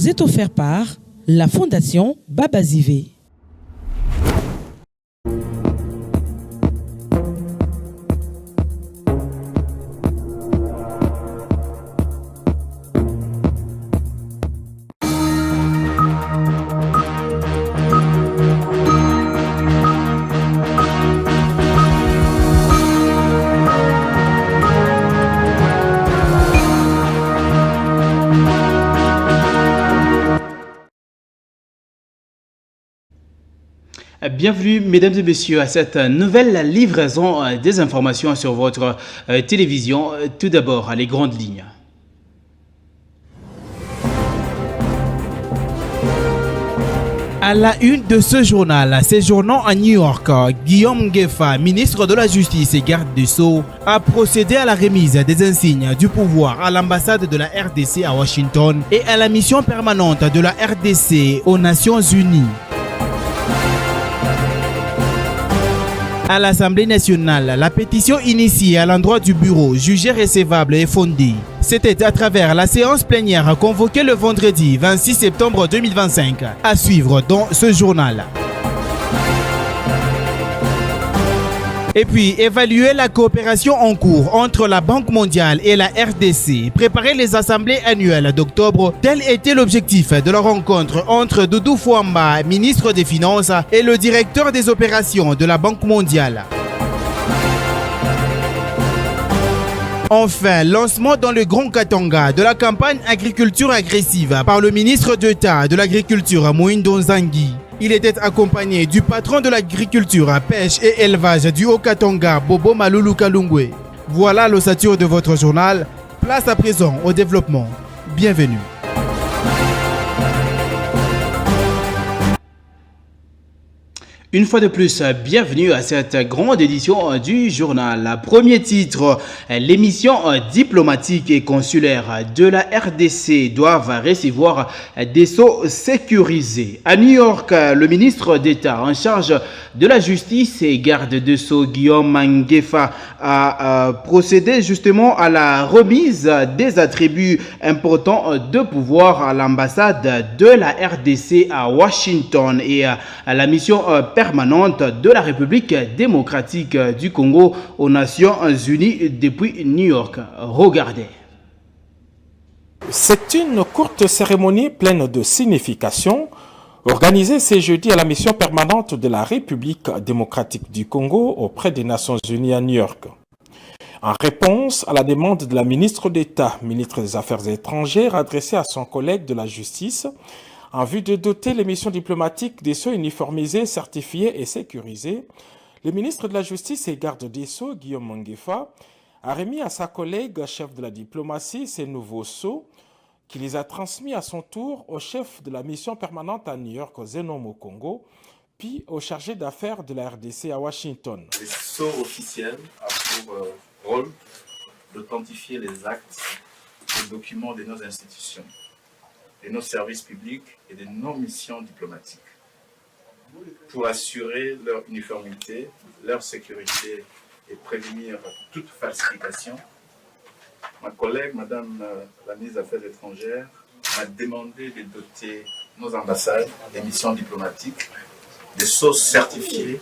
vous est offert par la Fondation Babazivé. Bienvenue mesdames et messieurs à cette nouvelle livraison des informations sur votre télévision. Tout d'abord, les grandes lignes. À la une de ce journal, séjournant à New York, Guillaume Ngefa, ministre de la Justice et garde des Sceaux, a procédé à la remise des insignes du pouvoir à l'ambassade de la RDC à Washington et à la mission permanente de la RDC aux Nations Unies. À l'Assemblée nationale, la pétition initiée à l'endroit du bureau, jugée recevable et fondée. C'était à travers la séance plénière convoquée le vendredi 26 septembre 2025, à suivre dans ce journal. Et puis, évaluer la coopération en cours entre la Banque mondiale et la RDC. Préparer les assemblées annuelles d'octobre. Tel était l'objectif de la rencontre entre Doudou Fouamba, ministre des Finances, et le directeur des opérations de la Banque mondiale. Enfin, lancement dans le Grand Katanga de la campagne agriculture agressive par le ministre d'État de l'Agriculture, Moïndo Nzangi. Il était accompagné du patron de l'agriculture, pêche et élevage du Haut-Katanga, Bobo Maloulou Kalungwe. Voilà l'ossature de votre journal. Place à présent au développement. Bienvenue. Une fois de plus, bienvenue à cette grande édition du journal. Premier titre, l'émission diplomatique et consulaire de la RDC doivent recevoir des sceaux sécurisés. À New York, le ministre d'État en charge de la justice et garde de sceaux Guillaume Ngefa a procédé justement à la remise des attributs importants de pouvoir à l'ambassade de la RDC à Washington et à la mission permanente de la République démocratique du Congo aux Nations Unies depuis New York. Regardez. C'est une courte cérémonie pleine de signification organisée ce jeudi à la mission permanente de la République démocratique du Congo auprès des Nations Unies à New York. En réponse à la demande de la ministre d'État, ministre des Affaires étrangères, adressée à son collègue de la Justice, en vue de doter les missions diplomatiques des sceaux uniformisés, certifiés et sécurisés, le ministre de la Justice et garde des Sceaux, Guillaume Ngefa, a remis à sa collègue chef de la diplomatie ces nouveaux sceaux, qui les a transmis à son tour au chef de la mission permanente à New York, Zenon Mokongo, puis au chargé d'affaires de la RDC à Washington. Les sceaux officiels ont pour rôle d'authentifier les actes et documents de nos institutions, de nos services publics et de nos missions diplomatiques, pour assurer leur uniformité, leur sécurité et prévenir toute falsification. Ma collègue, Madame la ministre des Affaires étrangères, m'a demandé de doter nos ambassades et missions diplomatiques de sceaux certifiés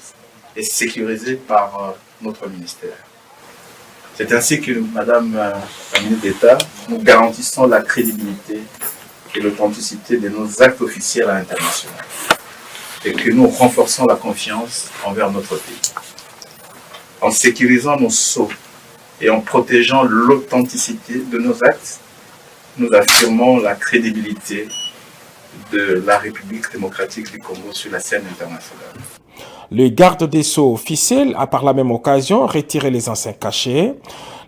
et sécurisés par notre ministère. C'est ainsi que, Madame la ministre d'État, nous garantissons la crédibilité et l'authenticité de nos actes officiels à l'international et que nous renforçons la confiance envers notre pays. En sécurisant nos sceaux et en protégeant l'authenticité de nos actes, nous affirmons la crédibilité de la République démocratique du Congo sur la scène internationale. Le garde des Sceaux officiel a par la même occasion retiré les anciens cachets.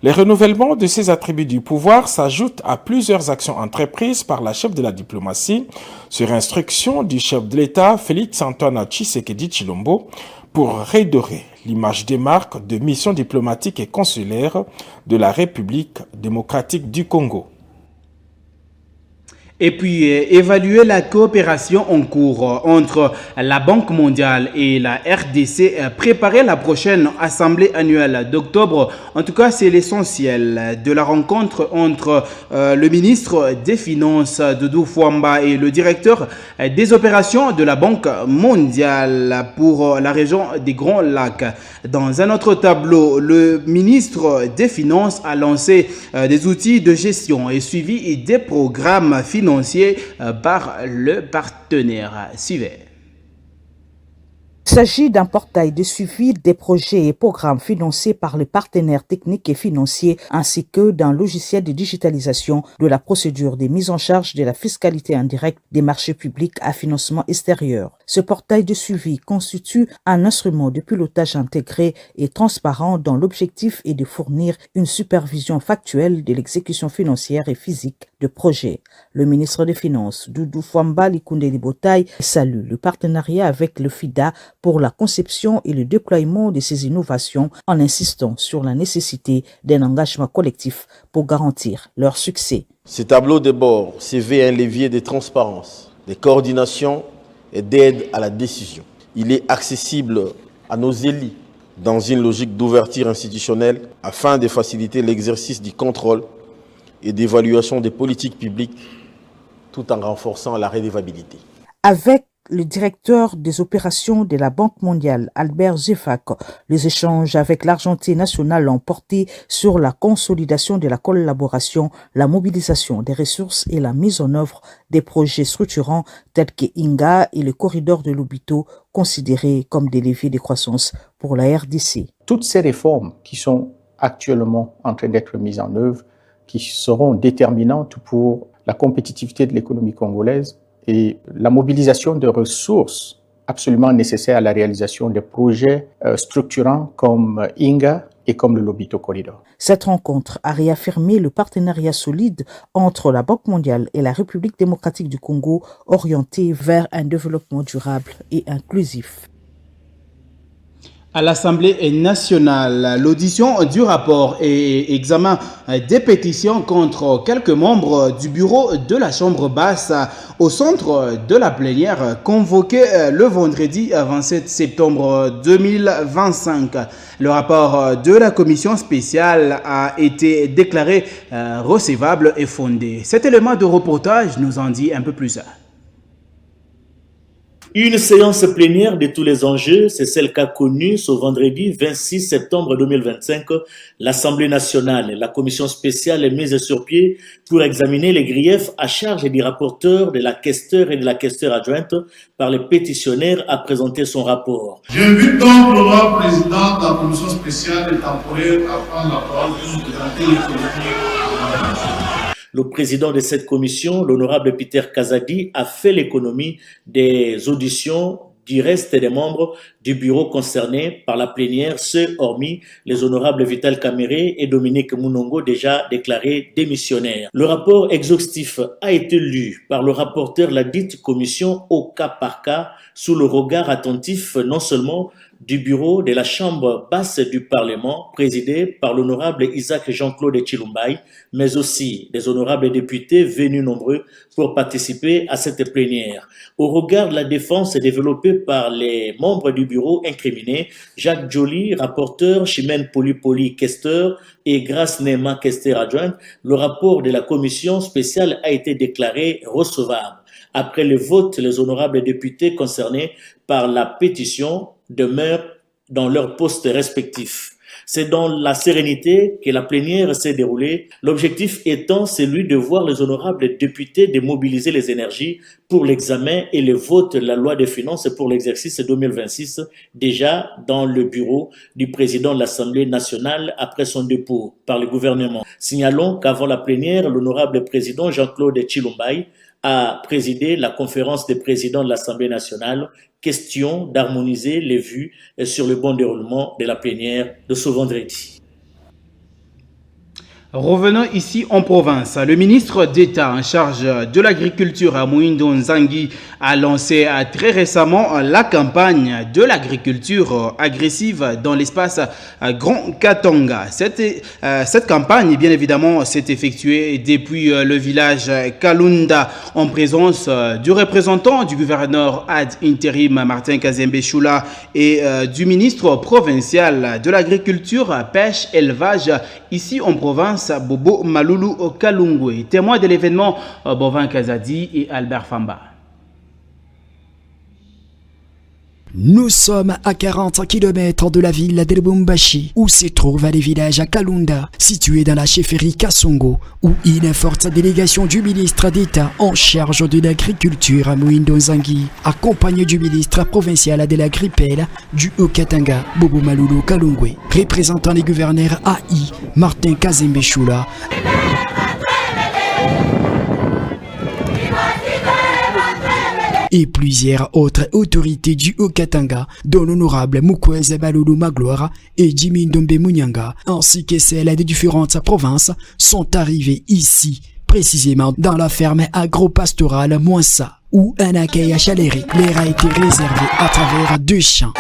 Le renouvellement de ces attributs du pouvoir s'ajoute à plusieurs actions entreprises par la chef de la diplomatie sur instruction du chef de l'État Félix Antoine Tshisekedi Tshilombo pour redorer l'image des marques de missions diplomatiques et consulaires de la République démocratique du Congo. Et puis, évaluer la coopération en cours entre la Banque mondiale et la RDC, préparer la prochaine assemblée annuelle d'octobre. En tout cas, c'est l'essentiel de la rencontre entre le ministre des Finances, Doudou Fwamba, et le directeur des opérations de la Banque mondiale pour la région des Grands Lacs. Dans un autre tableau, le ministre des Finances a lancé des outils de gestion et suivi des programmes financiers par le partenaire. Suivez. Il s'agit d'un portail de suivi des projets et programmes financés par les partenaires techniques et financiers ainsi que d'un logiciel de digitalisation de la procédure des mises en charge de la fiscalité indirecte des marchés publics à financement extérieur. Ce portail de suivi constitue un instrument de pilotage intégré et transparent dont l'objectif est de fournir une supervision factuelle de l'exécution financière et physique de projets. Le ministre des Finances, Doudou Fwamba Likunde Libotaï, salue le partenariat avec le FIDA pour la conception et le déploiement de ces innovations en insistant sur la nécessité d'un engagement collectif pour garantir leur succès. Ce tableau de bord se veut un levier de transparence, de coordination et d'aide à la décision. Il est accessible à nos élus dans une logique d'ouverture institutionnelle afin de faciliter l'exercice du contrôle et d'évaluation des politiques publiques tout en renforçant la redevabilité. Avec le directeur des opérations de la Banque mondiale, Albert Zefak, les échanges avec l'Argentine nationale ont porté sur la consolidation de la collaboration, la mobilisation des ressources et la mise en œuvre des projets structurants tels que INGA et le corridor de Lobito, considérés comme des leviers de croissance pour la RDC. Toutes ces réformes qui sont actuellement en train d'être mises en œuvre, qui seront déterminantes pour la compétitivité de l'économie congolaise, et la mobilisation de ressources absolument nécessaires à la réalisation des projets structurants comme INGA et comme le Lobito Corridor. Cette rencontre a réaffirmé le partenariat solide entre la Banque mondiale et la République démocratique du Congo, orienté vers un développement durable et inclusif. À l'Assemblée nationale, l'audition du rapport et examen des pétitions contre quelques membres du bureau de la Chambre basse au centre de la plénière convoquée le vendredi 27 septembre 2025. Le rapport de la commission spéciale a été déclaré recevable et fondé. Cet élément de reportage nous en dit un peu plus. Une séance plénière de tous les enjeux, c'est celle qu'a connue ce vendredi 26 septembre 2025 l'Assemblée nationale. La commission spéciale est mise sur pied pour examiner les griefs à charge des rapporteurs, de la questeur et de la questeur adjointe par les pétitionnaires à présenter son rapport. J'invite donc l'honorable président de la commission spéciale et temporaire à prendre la parole pour nous présenter l'économie. Le président de cette commission, l'honorable Peter Kazadi, a fait l'économie des auditions du reste des membres du bureau concerné par la plénière, ceux hormis les honorables Vital Kamere et Dominique Mounongo, déjà déclarés démissionnaires. Le rapport exhaustif a été lu par le rapporteur de la dite commission au cas par cas, sous le regard attentif non seulement du bureau de la Chambre basse du Parlement, présidé par l'honorable Isaac Jean-Claude Chilumbaï, mais aussi des honorables députés venus nombreux pour participer à cette plénière. Au regard de la défense développée par les membres du bureau incriminés, Jacques Joly, rapporteur, Chimène Poli, questeur, et Grace Nema, questeur adjointe, le rapport de la commission spéciale a été déclaré recevable. Après le vote, les honorables députés concernés par la pétition demeurent dans leurs postes respectifs. C'est dans la sérénité que la plénière s'est déroulée, l'objectif étant celui de voir les honorables députés démobiliser les énergies pour l'examen et le vote de la loi des finances pour l'exercice 2026, déjà dans le bureau du président de l'Assemblée nationale après son dépôt par le gouvernement. Signalons qu'avant la plénière, l'honorable président Jean-Claude Chilumbaï a présidé la conférence des présidents de l'Assemblée nationale, question d'harmoniser les vues sur le bon déroulement de la plénière de ce vendredi. Revenons ici en province. Le ministre d'État en charge de l'agriculture, Muindo Nzangi, a lancé très récemment la campagne de l'agriculture agressive dans l'espace Grand Katanga. Cette campagne, bien évidemment, s'est effectuée depuis le village Kalunda en présence du représentant du gouverneur ad intérim Martin Kazembe Choula et du ministre provincial de l'agriculture, pêche, élevage, ici en province, Bobo Maloulou Kalungwe. Témoin de l'événement, Bovin Kazadi et Albert Famba. Nous sommes à 40 km de la ville de Lubumbashi, où se trouve le village Kalunda, situé dans la chefferie Kasongo, où une forte délégation du ministre d'État en charge de l'agriculture, Muindo Nzangi, accompagné du ministre provincial de l'Agripel du Haut-Katanga, Bobo Maloulou Kalungwe, représentant les gouverneurs AI, Martin Kazembe Choula, et plusieurs autres autorités du Haut-Katanga, dont l'honorable Mukweze Maloulou Magloire et Jimmy Ndombe Munyanga, ainsi que celles des différentes provinces, sont arrivés ici, précisément dans la ferme agro-pastorale Mouassa, où un accueil chaleureux leur a été réservé à travers 2 champs.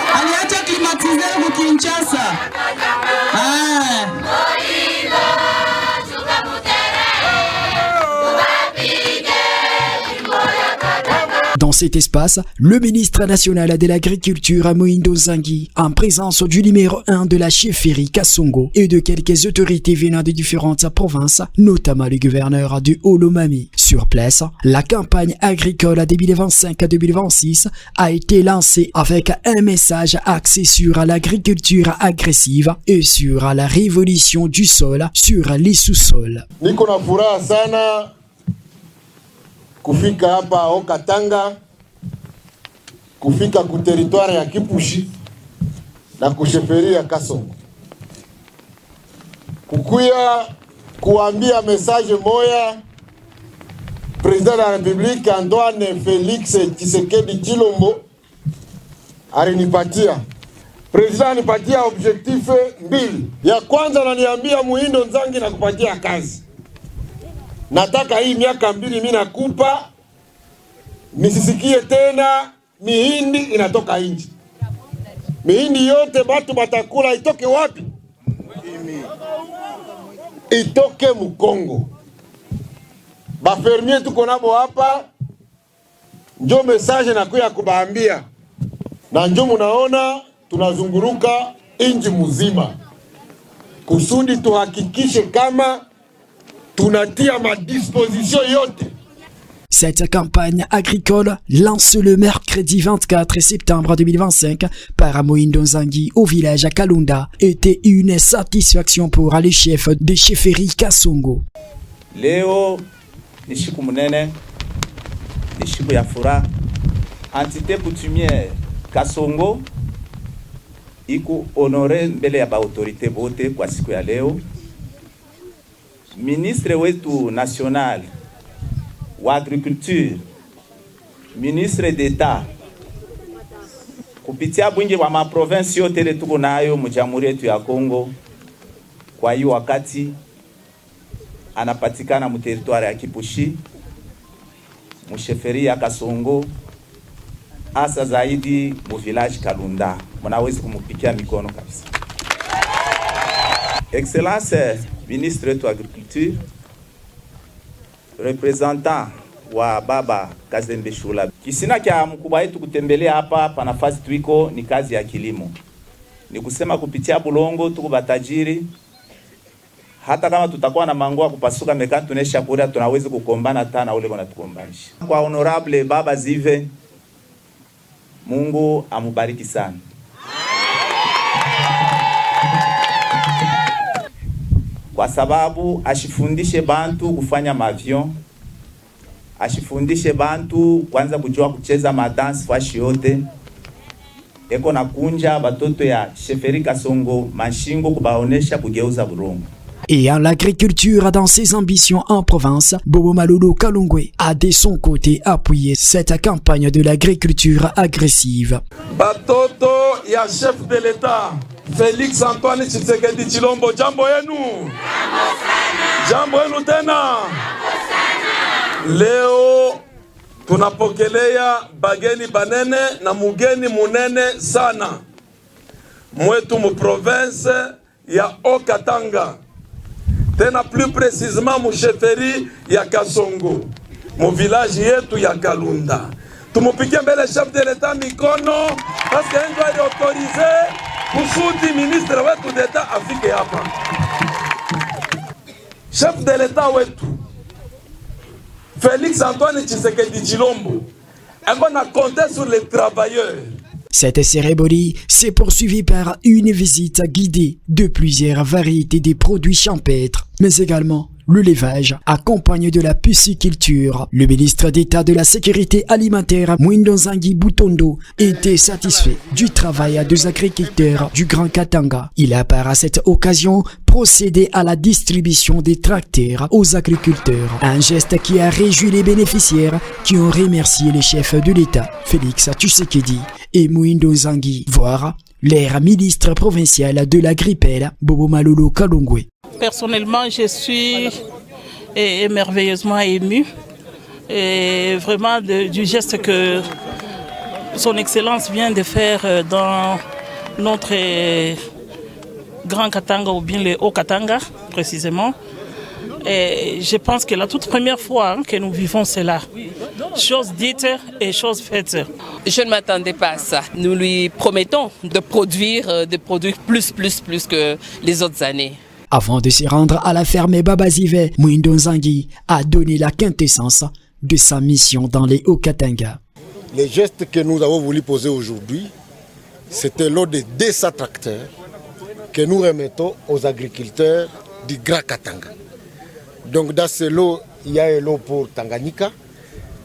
Dans cet espace, le ministre national de l'Agriculture, Muindo Nzangi, en présence du numéro 1 de la chefferie Kasongo et de quelques autorités venant de différentes provinces, notamment le gouverneur du Haut-Lomami. Sur place, la campagne agricole 2025-2026 a été lancée avec un message axé sur l'agriculture agressive et sur la révolution du sol sur les sous-sols. Kufika hapa Haut-Katanga, kufika ku territoire ya Kipushi na kusheferi ya Kasongo. Kukuya kuambia message moya Président de la République Antoine Félix Tshisekedi Tshilombo alinipatia. President anipatia objectif 2. Ya kwanza ananiambia Muindo Nzangi na kupatia kazi. Nataka hii miaka 2 mimi nakupa, nisisikie tena mihindi inatoka nje. Mihindi yote batu batakula itoke wapi? Itoke Mukongo. Ba fermier tuko nabo hapa, njo message nakuya kubaambia. Na njo munaona tunazunguruka inji muzima. Kusudi tuhakikishe kama tunatia ma disposition yote. Cette campagne agricole lance le mercredi 24 septembre 2025 par Muindo Nzangi au village Kalunda était une satisfaction pour les chefs de chefferie Kasongo. Leo ni siku munene, ni siku ya furaha. Entité coutumière Kasongo iku honore mbele ya ba autorité bote kwa siku ya leo. Ministre wetu national wa agriculture, ministre d'État, kupitia bwingi wa maprovinsi yote ile tuko nayo mu Jamhuri yetu ya Kongo, kwa hiyo wakati anapatikana mu territoire ya Kipushi, mu chefferie ya Kasongo, hasa zaidi mu village Kalunda. Mnaweza kumupikia mikono kabisa. Excellence ministre de l'Agriculture, représentant wa baba Kazembe Choula. Kisina kia mkubwa yetu kutembelea hapa pa nafasi tuiko ni kazi ya kilimo. Ni kusema kupitia bulongo tuko batajiri. Hata kama tutakuwa na mangoa kupasuka mekani tunesha kuria tunaweza kukombana tana ule kona tukombanisha. Kwa honorable baba Zive, Mungu amubariki sana. Kwa sababu ashifundishe bantu kufanya mavion, ashifundishe bantu kwanza kujua kucheza madansi fashi yote. Eko na kunja batoto ya chefferie Kasongo mashingo kubaonesha kugeuza burongo. Et en l'agriculture dans ses ambitions en province, Bobo Maloulou Kalungwe a de son côté appuyé cette campagne de l'agriculture agressive. Batoto ya chef de l'État Félix Antoine Tshisekedi Tshilombo, jambo yenu. Jambo sana. Jambo yenu tena. Leo tunapokelea bageni banene na mugeni munene sana mwetu mu province ya Haut-Katanga, tena plus précisément mu chefferie ya Kasongo, mu village yetu ya Kalunda. Tumupikie mbele chef de l'État mikono parce que ndio ali autorize kusudi ministre wetu d'État afike hapa. Chef de l'État wetu Félix Antoine Tshisekedi Tshilombo, on a compté sur les travailleurs. Cette cérémonie s'est poursuivie par une visite guidée de plusieurs variétés de produits champêtres, mais également l'élevage, accompagné de la pisciculture. Le ministre d'État de la Sécurité alimentaire, Mwindonzangi Butondo, était satisfait du travail des agriculteurs du Grand Katanga. Il a par cette occasion procédé à la distribution des tracteurs aux agriculteurs. Un geste qui a réjoui les bénéficiaires qui ont remercié les chefs de l'État, Félix Tshisekedi et Mwindonzangi, voire l'air ministre provincial de l'Agripel, Bobo Malulu Kalungwe. Personnellement, je suis merveilleusement ému et vraiment du geste que son Excellence vient de faire dans notre Grand Katanga ou bien le Haut Katanga précisément. Et je pense que la toute première fois que nous vivons cela, chose dite et chose faite. Je ne m'attendais pas à ça. Nous lui promettons de produire plus que les autres années. Avant de se rendre à la ferme Babazive, Mwindonzangi a donné la quintessence de sa mission dans les Hauts-Katanga. Les gestes que nous avons voulu poser aujourd'hui, c'était l'eau de 200 tracteurs que nous remettons aux agriculteurs du Grand Katanga. Donc dans ce lot, il y a un lot pour Tanganyika,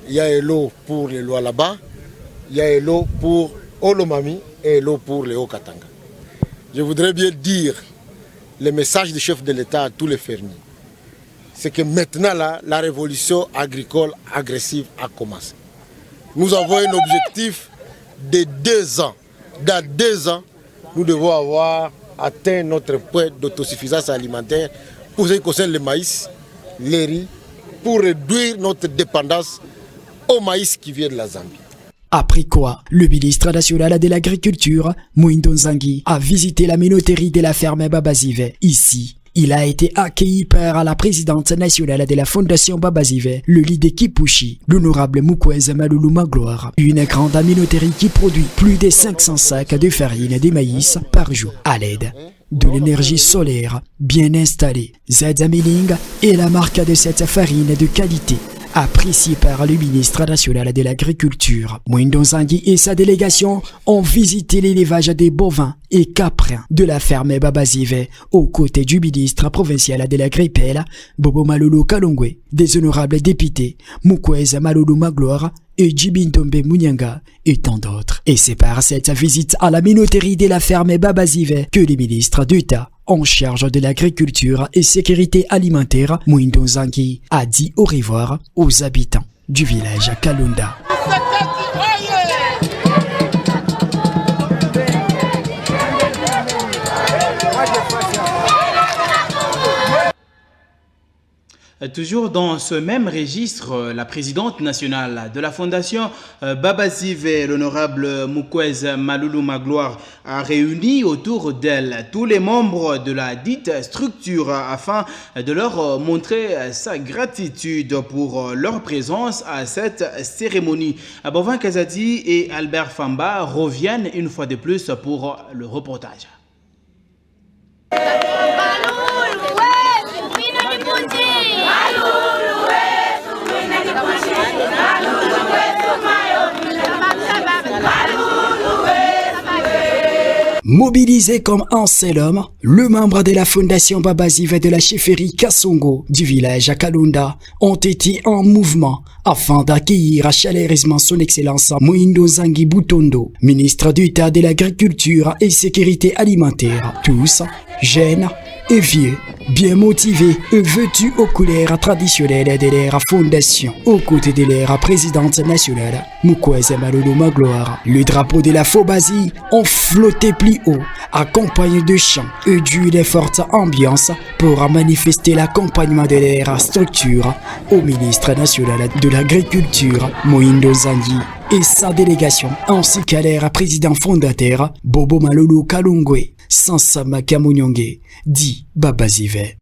il y a un lot pour les Lualaba, il y a un lot pour Olomami et un lot pour les Hauts-Katanga. Je voudrais bien dire le message du chef de l'État à tous les fermiers, c'est que maintenant là, la révolution agricole agressive a commencé. Nous avons un objectif de 2 ans. Dans 2 ans, nous devons avoir atteint notre point d'autosuffisance alimentaire pour ce qui concerne le maïs, le riz, pour réduire notre dépendance au maïs qui vient de la Zambie. Après quoi, le ministre national de l'Agriculture, Mwindonzangi, a visité la minoterie de la ferme Babazive. Ici, il a été accueilli par la présidente nationale de la Fondation Babazive, le leader Kipushi, l'honorable Mukweze Malulu Magloire. Une grande minoterie qui produit plus de 500 sacs de farine de maïs par jour à l'aide de l'énergie solaire bien installée. Zedza Milling est la marque de cette farine de qualité, apprécié par le ministre national de l'Agriculture. Mwindonzangi et sa délégation ont visité l'élevage des bovins et caprins de la ferme Babazive aux côtés du ministre provincial de l'Agripel, Bobo Malulu Kalungwe, des honorables députés Mukweze Malulu Magloire et Jibintombe Munyanga et tant d'autres. Et c'est par cette visite à la minoterie de la ferme Babazive que le ministre d'État en charge de l'agriculture et sécurité alimentaire, Mwindonzangi, a dit au revoir aux habitants du village Kalunda. Toujours dans ce même registre, la présidente nationale de la Fondation Babazive, l'honorable Mukweze Malulu Magloire, a réuni autour d'elle tous les membres de la dite structure afin de leur montrer sa gratitude pour leur présence à cette cérémonie. Bovin Kazadi et Albert Famba reviennent une fois de plus pour le reportage. Mobilisé comme un seul homme, le membre de la Fondation Babazive de la chefferie Kasongo du village Kalunda ont été en mouvement afin d'accueillir chaleureusement son Excellence Mwindonzangi Butondo, ministre d'État de l'Agriculture et Sécurité Alimentaire. Tous, jeunes et vieux, bien motivés et vêtus aux couleurs traditionnelles de leur fondation, aux côtés de leur présidente nationale, Mukwege Malulu Magloire. Le drapeau de la Fobazi ont flotté plus haut, accompagné de chants et d'une forte ambiance pour manifester l'accompagnement de leur structure au ministre national de l'Agriculture, Mohindo Nzangi, et sa délégation, ainsi qu'à leur président fondateur, Bobo Malulu Kalungwe, Sansama Kamunyonge, dit Babazive.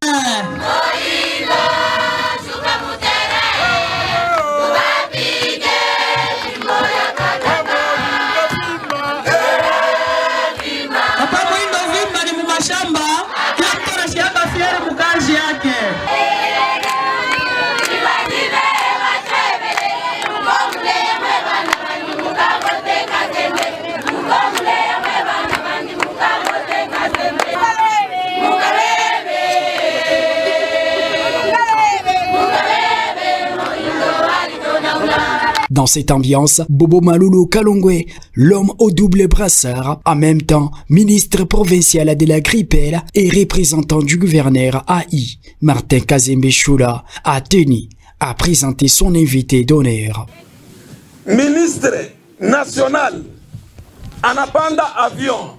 Dans cette ambiance, Bobo Malulu Kalungwe, l'homme au double brassard, en même temps ministre provincial de l'Agripel et représentant du gouverneur AI, Martin Kazembe Choula, a tenu à présenter son invité d'honneur. Ministre national, anapanda avion,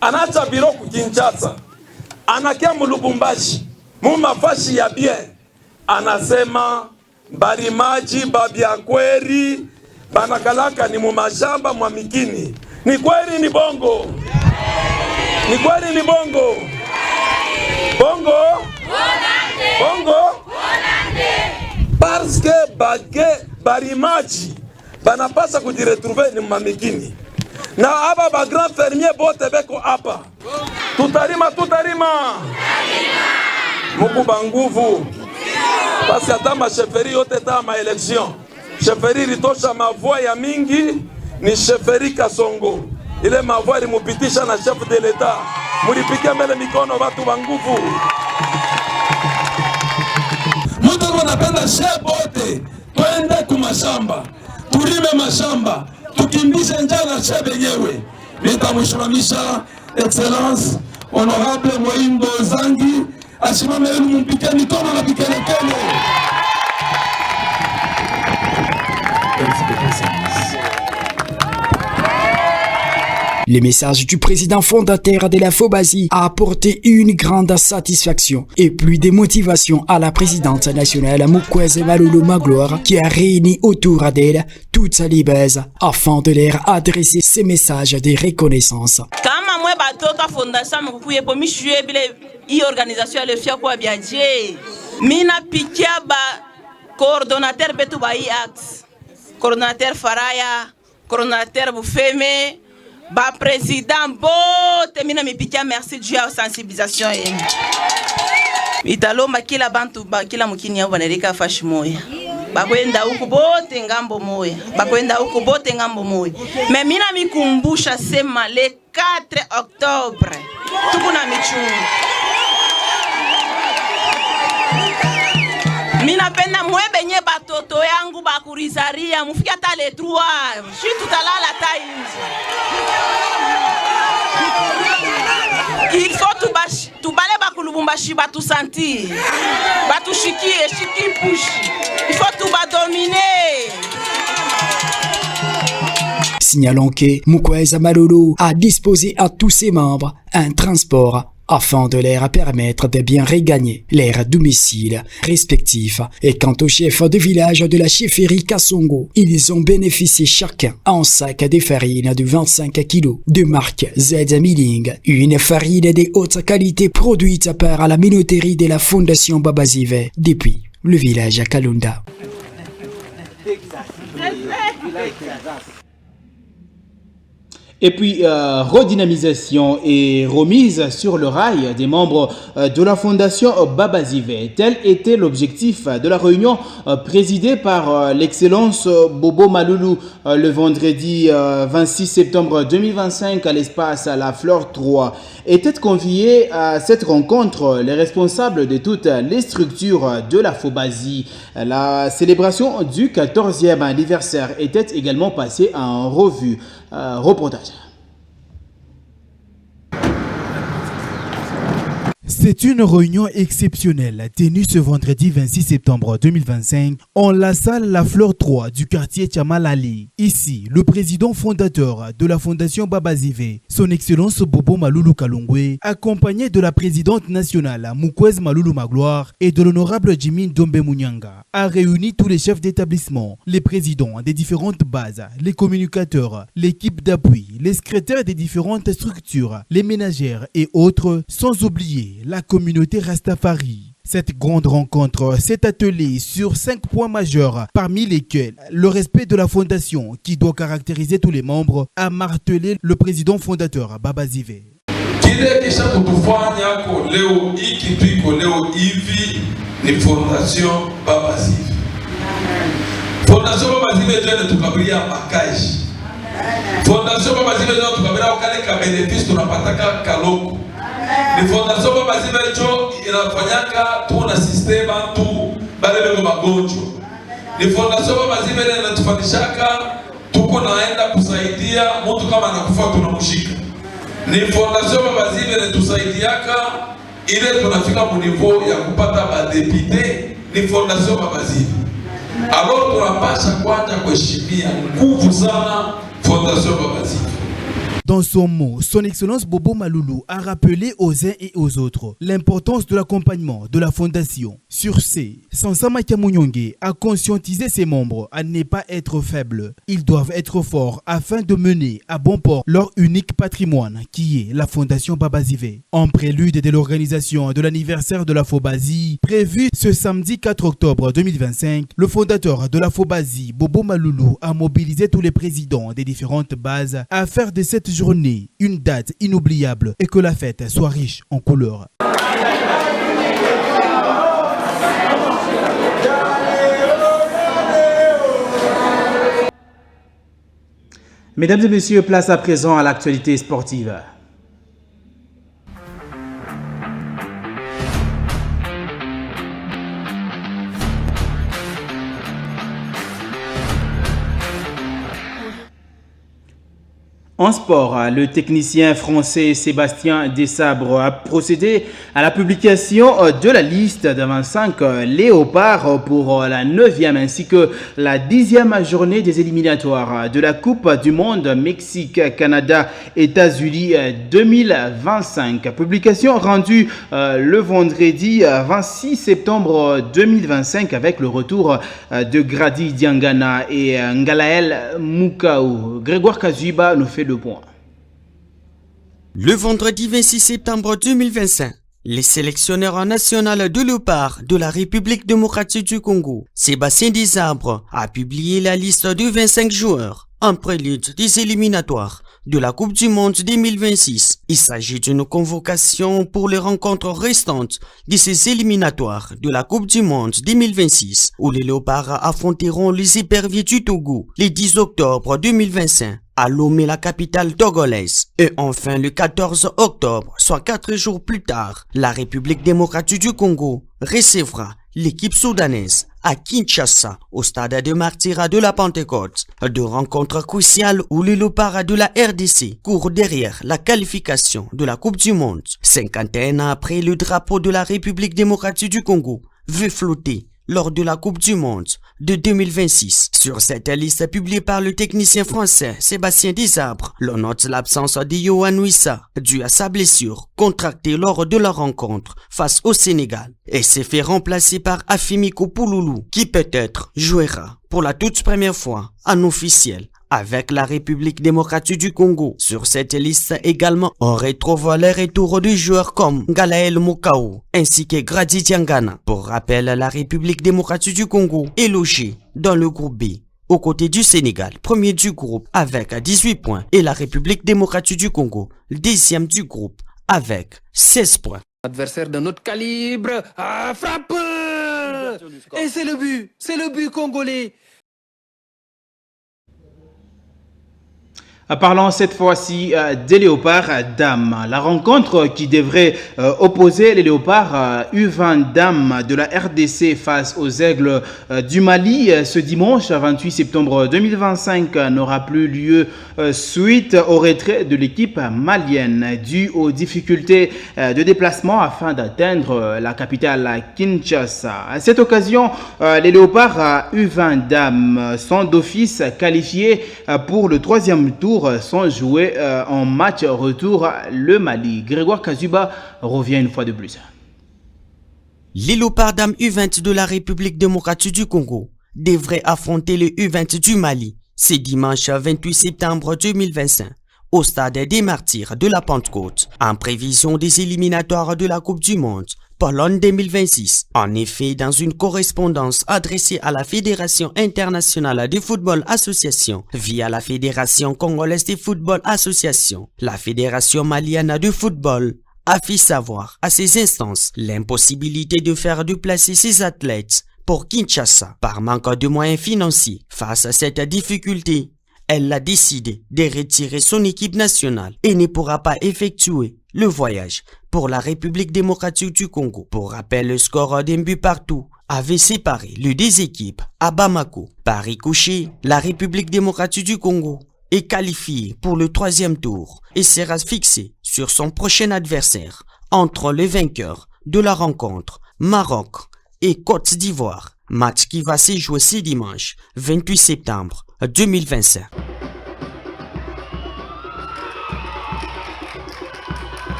anacha biro ku Kinshasa, anakia mu Lubumbashi, mu mafashi ya bien, anasema barimaji babyakweri banakalaka ni mumashamba mwa mikini. Ni kweli ni bongo? Ni kweli ni bongo? Bongo? Bongo? Parce que barimaji banapasa kujiretrouver ni mamikini. Na aba ba grand fermier bote beko hapa. Tutarima. Muku banguvu. Parce que hata masheferi yote ta ma election. Sheferi litosha mavua ya mingi ni Sheferi Kasongo. Ile mavua ilimupitisha na chef de l'etat. Mulipike mbele mikono watu wa nguvu. Mtu wanapenda shebote. Twende kumashamba. Tulime mashamba. Tukimbishe njala shebe yenyewe. Nitamshiramisha Excellence Honorable Mohindo Nzangi. Asimame yenu mumpike mikono na vikelekele. Le message du président fondateur de la Fobazi a apporté une grande satisfaction et plus de motivation à la présidente nationale Mukwege Malulu Magloire qui a réuni autour d'elle toute sa libase afin de leur adresser ces messages de reconnaissance. Kama mwe batoka fondation mkuye po mishue bile i organisation le fia kwa biaje. Mina pikia ba coordonnateur betu ba i axe. Coordonnateur Faraya, coordonnateur Bufeme, ba président bote mina mipikia merci Dieu à sensibilisation yenu. Italomba kila bantu kila mukini yao baneleka fashi moya. Bakwenda huku bote ngambo moya. Bakwenda huku bote ngambo moya. Mais mina mikumbusha sema le 4 octobre. Tukuna michungu. Mina penda mwebenye batoto yangu bakurizaria mufika tale 3 shi tutalala ta inzi. Il faut tubale bakulubumbashi batu sentir batu shiki pushi. Il faut tuba dominer. Signalons que Mukwege Malulu a disposé à tous ses membres un transport afin de leur permettre de bien regagner leurs domiciles respectifs. Et quant au chef de village de la chefferie Kasongo, ils ont bénéficié chacun un sac de farine de 25 kg de marque Z Milling, une farine de haute qualité produite par la minoterie de la Fondation Babazive depuis le village Kalunda. Et puis, redynamisation et remise sur le rail des membres de la fondation Babazive. Tel était l'objectif de la réunion présidée par l'excellence Bobo Malulu le vendredi 26 septembre 2025 à l'espace à la Fleur 3. Étaient conviés à cette rencontre les responsables de toutes les structures de la Fobazi. La célébration du 14e anniversaire était également passée en revue. Reportage. C'est une réunion exceptionnelle tenue ce vendredi 26 septembre 2025 en la salle La Fleur 3 du quartier Tchamalali. Ici, le président fondateur de la Fondation Babazive, son Excellence Bobo Maloulou Kalongwe, accompagné de la présidente nationale Mukwez Maloulou Magloire et de l'honorable Jimmy Ndombe Munyanga, a réuni tous les chefs d'établissement, les présidents des différentes bases, les communicateurs, l'équipe d'appui, les secrétaires des différentes structures, les ménagères et autres, sans oublier la communauté Rastafari. Cette grande rencontre s'est attelée sur 5 points majeurs, parmi lesquels le respect de la fondation qui doit caractériser tous les membres, a martelé le président fondateur Babazive. Kile kisha kutufanya ko leo hiki tuiko leo hivi ni Fondation Babazive. Fondation Babazive ndio tukabilia makaji. Fondation Babazive ndio tukabilia kale ka benefits tunapataka kaloko. Ni Fondation Babazive ndio inafanyaka tuna system tu bale bego magonjwa. Ni Fondation Babazive ndio inatufundishaka tuko naenda kusaidia mtu kama anakufa tunamshika. Ni Fondation Babazive inatusaidiaka ile tunafika mu niveau ya kupata ba député. Ni Fondation Babazive. Alors tunapasha kwanza kuheshimia nguvu sana Fondation Babazive. Dans son mot, son Excellence Bobo Maloulou a rappelé aux uns et aux autres l'importance de l'accompagnement de la fondation. Sur ce, Sansama Kamunyonge a conscientisé ses membres à ne pas être faibles. Ils doivent être forts afin de mener à bon port leur unique patrimoine qui est la Fondation Babazive. En prélude de l'organisation de l'anniversaire de la Fobazi, prévu ce samedi 4 octobre 2025, le fondateur de la Fobazi, Bobo Maloulou, a mobilisé tous les présidents des différentes bases à faire de cette journée une date inoubliable et que la fête soit riche en couleurs. Mesdames et messieurs, place à présent à l'actualité sportive. En sport, le technicien français Sébastien Desabre a procédé à la publication de la liste de 25 léopards pour la 9e ainsi que la 10e journée des éliminatoires de la Coupe du Monde Mexique, Canada, États-Unis 2025. Publication rendue le vendredi 26 septembre 2025 avec le retour de Grady Diangana et Ngalael Mukau. Grégoire Kazuiba nous fait le point. Le vendredi 26 septembre 2025, les sélectionneurs nationaux de léopards de la République démocratique du Congo, Sébastien Desabre, a publié la liste de 25 joueurs en prélude des éliminatoires de la Coupe du Monde 2026. Il s'agit d'une convocation pour les rencontres restantes de ces éliminatoires de la Coupe du Monde 2026 où les léopards affronteront les éperviers du Togo le 10 octobre 2025 à Lomé, la capitale togolaise. Et enfin, le 14 octobre, soit 4 jours plus tard, la République démocratique du Congo recevra l'équipe soudanaise à Kinshasa, au stade de Martyrs de la Pentecôte. Deux rencontres cruciales où les léopards de la RDC courent derrière la qualification de la Coupe du Monde. 51 ans après, le drapeau de la République démocratique du Congo veut flotter lors de la Coupe du Monde de 2026. Sur cette liste publiée par le technicien français Sébastien Desabre, l'on note l'absence de Yohan Wissa due à sa blessure contractée lors de la rencontre face au Sénégal et s'est fait remplacer par Afimiko Pouloulou qui peut-être jouera pour la toute première fois en officiel avec la République démocratique du Congo. Sur cette liste également, on retrouve les retours de joueurs comme Ngalael Mukau ainsi que Grady Diangana. Pour rappel, la République démocratique du Congo est logée dans le groupe B, aux côtés du Sénégal, premier du groupe avec 18 points, et la République démocratique du Congo, deuxième du groupe avec 16 points. Adversaire d'un autre calibre, frappe! Et c'est le but congolais. Parlons cette fois-ci des léopards dames. La rencontre qui devrait opposer les léopards U20 dames de la RDC face aux aigles du Mali ce dimanche 28 septembre 2025 n'aura plus lieu suite au retrait de l'équipe malienne dû aux difficultés de déplacement afin d'atteindre la capitale Kinshasa. À cette occasion, les léopards U20 dames sont d'office qualifiés pour le troisième tour sont joués en match retour le Mali. Grégoire Kazuba revient une fois de plus. Les léopards dames U20 de la République démocratique du Congo devraient affronter les U20 du Mali ce dimanche 28 septembre 2025 au stade des Martyrs de la Pentecôte en prévision des éliminatoires de la Coupe du Monde pour l'an 2026. En effet, dans une correspondance adressée à la Fédération internationale de football association via la Fédération congolaise de football association, la Fédération malienne de football a fait savoir à ces instances l'impossibilité de faire déplacer ses athlètes pour Kinshasa par manque de moyens financiers. Face à cette difficulté, elle a décidé de retirer son équipe nationale et ne pourra pas effectuer le voyage pour la République démocratique du Congo. Pour rappel, le score d'un but partout avait séparé les deux équipes à Bamako. Par ricochet, la République démocratique du Congo est qualifiée pour le troisième tour et sera fixée sur son prochain adversaire entre les vainqueurs de la rencontre Maroc et Côte d'Ivoire. Match qui va se jouer ce dimanche 28 septembre 2025.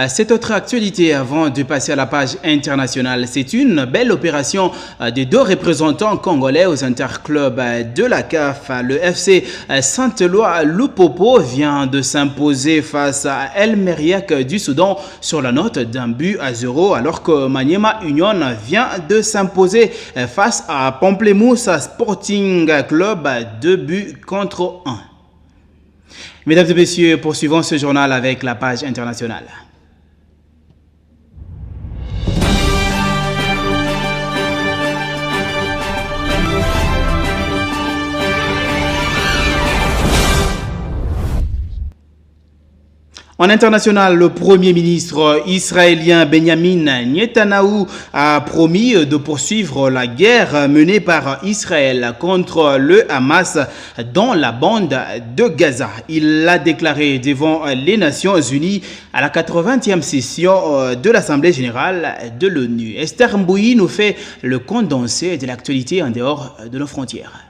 Cette autre actualité avant de passer à la page internationale, c'est une belle opération des deux représentants congolais aux interclubs de la CAF. Le FC Saint-Éloi Lupopo vient de s'imposer face à El Meriak du Soudan sur la note d'un but à 0 alors que Maniema Union vient de s'imposer face à Pamplemousse Sporting Club 2 buts contre 1. Mesdames et messieurs, poursuivons ce journal avec la page internationale. En international, le Premier ministre israélien Benjamin Netanyahu a promis de poursuivre la guerre menée par Israël contre le Hamas dans la bande de Gaza. Il l'a déclaré devant les Nations Unies à la 80e session de l'Assemblée générale de l'ONU. Esther Mbouyi nous fait le condensé de l'actualité en dehors de nos frontières.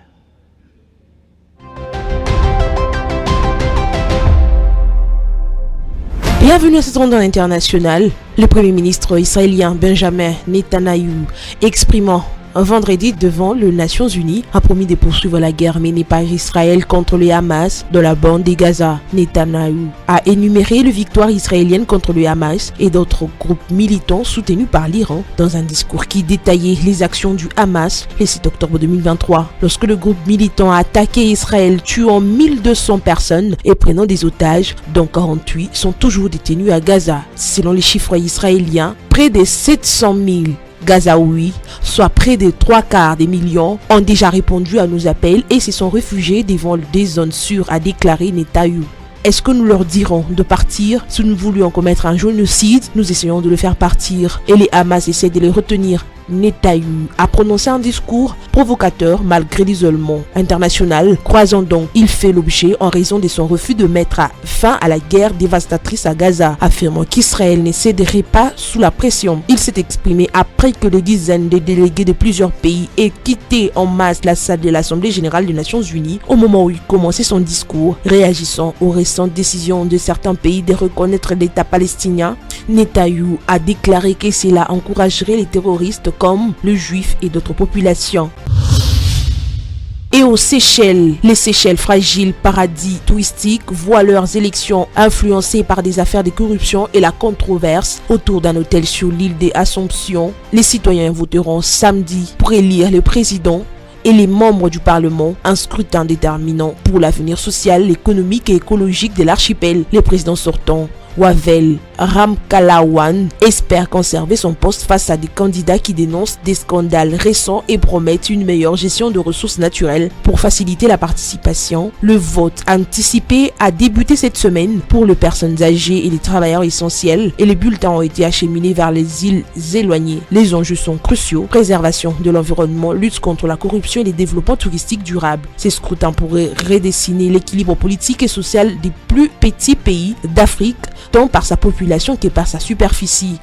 Bienvenue à cette ronde internationale. Le Premier ministre israélien Benjamin Netanyahu exprimant vendredi devant les Nations Unies a promis de poursuivre la guerre menée par Israël contre le Hamas dans la bande de Gaza. Netanyahu a énuméré les victoires israéliennes contre le Hamas et d'autres groupes militants soutenus par l'Iran dans un discours qui détaillait les actions du Hamas le 7 octobre 2023 lorsque le groupe militant a attaqué Israël tuant 1200 personnes et prenant des otages dont 48 sont toujours détenus à Gaza. Selon les chiffres israéliens, près de 700 000 Gazaouis, soit près de 3/4 des millions, ont déjà répondu à nos appels et se sont réfugiés devant des zones sûres, a déclaré Netanyahu. Est-ce que nous leur dirons de partir? Si nous voulions commettre un génocide, nous essayons de le faire partir et les Hamas essaient de les retenir. Netanyahu a prononcé un discours provocateur malgré l'isolement international, croisant donc il fait l'objet en raison de son refus de mettre fin à la guerre dévastatrice à Gaza, affirmant qu'Israël ne céderait pas sous la pression. Il s'est exprimé après que des dizaines de délégués de plusieurs pays aient quitté en masse la salle de l'Assemblée générale des Nations Unies au moment où il commençait son discours, réagissant aux récentes décisions de certains pays de reconnaître l'État palestinien. Netanyahu a déclaré que cela encouragerait les terroristes comme les Juifs et d'autres populations. Et aux Seychelles, les Seychelles, fragiles paradis touristiques, voient leurs élections influencées par des affaires de corruption et la controverse autour d'un hôtel sur l'île des Assomption. Les citoyens voteront samedi pour élire le président et les membres du Parlement, un scrutin déterminant pour l'avenir social, économique et écologique de l'archipel. Le président sortant Wavel Ramkalawan espère conserver son poste face à des candidats qui dénoncent des scandales récents et promettent une meilleure gestion de ressources naturelles pour faciliter la participation. Le vote anticipé a débuté cette semaine pour les personnes âgées et les travailleurs essentiels et les bulletins ont été acheminés vers les îles éloignées. Les enjeux sont cruciaux: préservation de l'environnement, lutte contre la corruption et les développements touristiques durables. Ces scrutins pourraient redessiner l'équilibre politique et social des plus petits pays d'Afrique, tant par sa population que par sa superficie.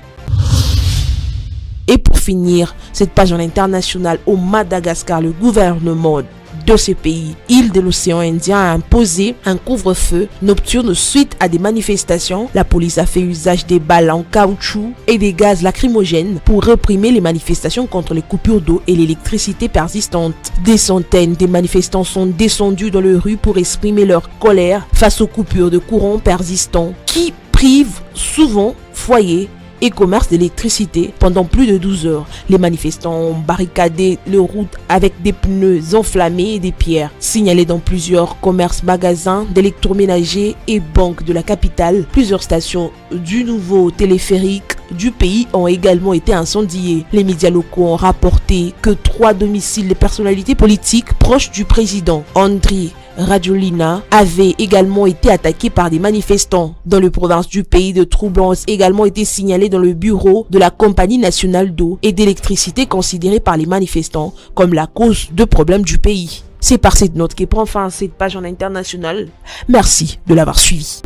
Et pour finir cette page en international, au Madagascar, le gouvernement de ce pays, île de l'océan Indien, a imposé un couvre-feu nocturne suite à des manifestations. La police a fait usage des balles en caoutchouc et des gaz lacrymogènes pour réprimer les manifestations contre les coupures d'eau et l'électricité persistante. Des centaines de manifestants sont descendus dans les rues pour exprimer leur colère face aux coupures de courant persistants qui privent souvent foyers et commerce d'électricité pendant plus de 12 heures. Les manifestants ont barricadé les routes avec des pneus enflammés et des pierres. Signalés dans plusieurs commerces, magasins d'électroménager et banques de la capitale, plusieurs stations du nouveau téléphérique du pays ont également été incendiées. Les médias locaux ont rapporté que 3 domiciles de personnalités politiques proches du président Andry Rajoelina avaient également été attaqués par des manifestants. Dans le province du pays, de troubles ont également été signalés dans le bureau de la Compagnie nationale d'eau et d'électricité, considérée par les manifestants comme la cause de problèmes du pays. C'est par cette note qui prend fin cette page en international. Merci de l'avoir suivi.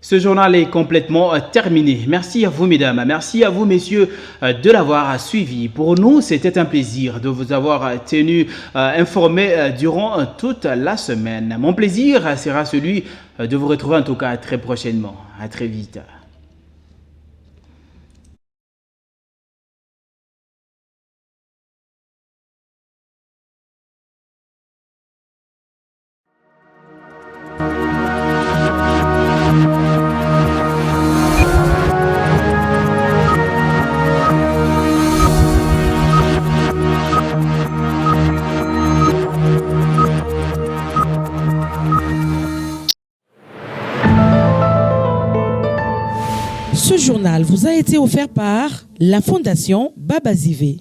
Ce journal est complètement terminé. Merci à vous, mesdames. Merci à vous, messieurs, de l'avoir suivi. Pour nous, c'était un plaisir de vous avoir tenu informés durant toute la semaine. Mon plaisir sera celui de vous retrouver en tout cas très prochainement. À très vite. Ce journal vous a été offert par la Fondation Baba Zivé.